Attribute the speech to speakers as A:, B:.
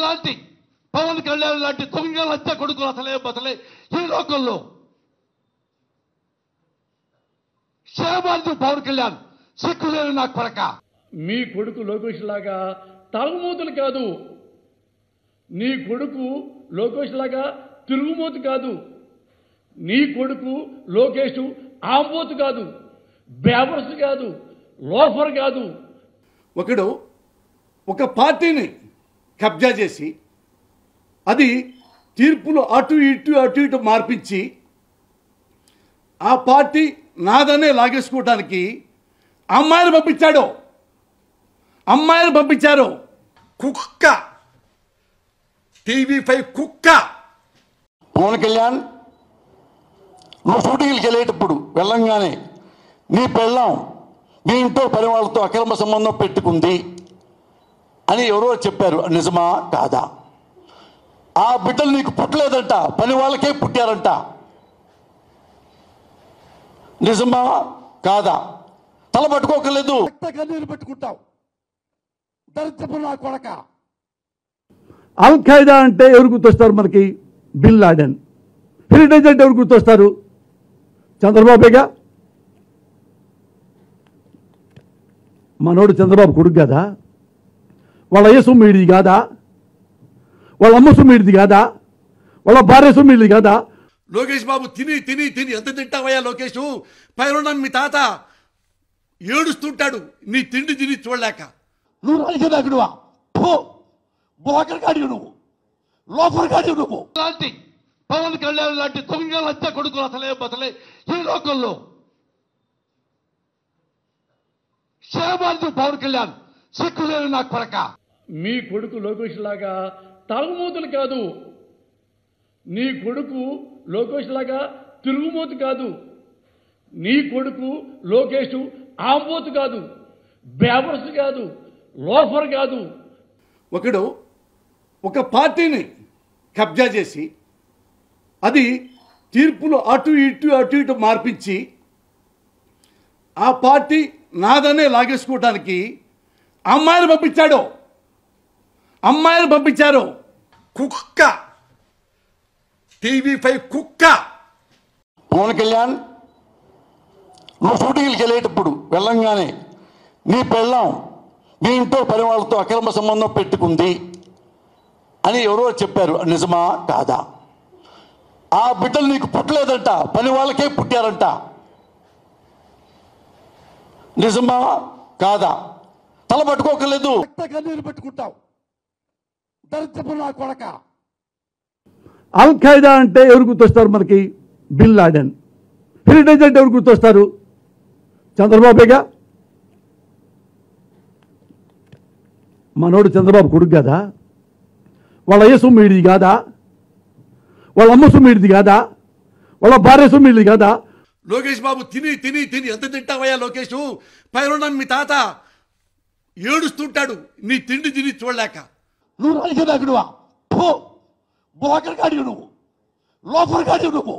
A: లాంటి పవన్ కళ్యాణ్ లాంటి దొంగ లచ్చ కొడుకులు అసలే బతలే ఈ లోకంలో. క్షేమాన్ని పవన్ కళ్యాణ్ సిక్కులేని నా కొరక.
B: మీ కొడుకు లోకేష్ లాగా తాగుమూతులు కాదు, నీ కొడుకు లోకేష్ లాగా తిరుగుమూతు కాదు, నీ కొడుకు లోకేష్ ఆంబోతు కాదు, బేవర్స్ కాదు, లోఫర్ కాదు.
C: ఒకడు ఒక పార్టీని కబ్జా చేసి అది తీర్పులు అటు ఇటు మార్పించి ఆ పార్టీ నాదనే లాగేసుకోవడానికి అమ్మాయిని పంపించారు.
D: కుక్క TV5 కుక్క.
E: పవన్ కళ్యాణ్ నువ్వు షూటింగ్కి వెళ్ళేటప్పుడు వెళ్ళంగానే నీ పెళ్ళాం మీ ఇంట్లో పని వాళ్ళతో అక్రమ సంబంధం పెట్టుకుంది అని ఎవరో చెప్పారు, నిజమా కాదా? ఆ బిడ్డలు నీకు పుట్టలేదంట, పని వాళ్ళకే పుట్టారంట, నిజమా కాదా? తల పట్టుకోకలేదు,
C: కన్నీరు పెట్టుకుంటావు దరిద్రపు నా కొడక.
F: అల్ ఖైదా అంటే ఎవరు గుర్తొస్తారు మనకి? Bin Laden. హెరిటేజ్ అంటే ఎవరు గుర్తొస్తారు? చంద్రబాబేగా. మనోడు చంద్రబాబు కొడుకు కదా, వాళ్ళ అయ్య సొమ్మిడిది కాదా, వాళ్ళ అమ్మ సొమ్మిడిది కాదా, వాళ్ళ భార్య సొమ్మిడిది కాదా?
C: లోకేష్ బాబు తిని ఎంత తింటావయ్యా లోకేష్? పైన మీ తాత ఏడుస్తుంటాడు నీ తిండి తిని చూడలేక.
A: నువ్వు రాజకీయకుడువా? బోకర్ గాడి నువ్వు, లోఫర్ గాడి నువ్వు. లాంటి పవన్ కళ్యాణ్ లాంటి దొంగ లచ్చ కొడుకులు అసలే బతలే ఈ లోకంలో. క్షేమాన్ని పవన్ కళ్యాణ్ సిక్కులేని నా కొరక.
B: మీ కొడుకు లోకేష్ లాగా తాగుమూతులు కాదు, నీ కొడుకు లోకేష్ లాగా తిరుగుమూతు కాదు, నీ కొడుకు లోకేష్ ఆంబోతు కాదు, బేవర్స్ కాదు, లోఫర్ కాదు.
C: ఒకడు ఒక పార్టీని కబ్జా చేసి అది తీర్పులు అటు ఇటు మార్పించి ఆ పార్టీ నాదనే లాగేసుకోవడానికి అమ్మాయిని పంపించారు.
D: కుక్క TV5 కుక్క.
E: పవన్ కళ్యాణ్ నువ్వు షూటింగ్కి వెళ్ళేటప్పుడు వెళ్ళంగానే నీ పెళ్ళాం మీ ఇంట్లో పని వాళ్ళతో అక్రమ సంబంధం పెట్టుకుంది అని ఎవరో చెప్పారు, నిజమా కాదా? ఆ బిడ్డలు నీకు పుట్టలేదంట, పని వాళ్ళకే పుట్టారంట, నిజమా కాదా? తల పట్టుకోకలేదు,
C: కన్నీరు పెట్టుకుంటావు దరిద్రపు నా కొడక.
F: అల్ ఖైదా అంటే ఎవరు గుర్తొస్తారు మనకి? Bin Laden. హెరిటేజ్ అంటే ఎవరు గుర్తొస్తారు? చంద్రబాబేగా. మనోడు చంద్రబాబు కొడుకు కదా, వాళ్ళ అయ్య సొమ్మిడిది కాదా, వాళ్ళ అమ్మ సొమ్మిడిది కాదా, వాళ్ళ భార్య సొమ్మిడిది కాదా?
C: లోకేష్ బాబు తిని ఎంత తింటావయ్యా లోకేష్? పైన మీ తాత ఏడుస్తుంటాడు నీ తిండి తిని చూడలేక.
A: నువ్వు రాజకీయకుడువా? బోకర్ గాడి నువ్వు, లోఫర్ గాడి నువ్వు.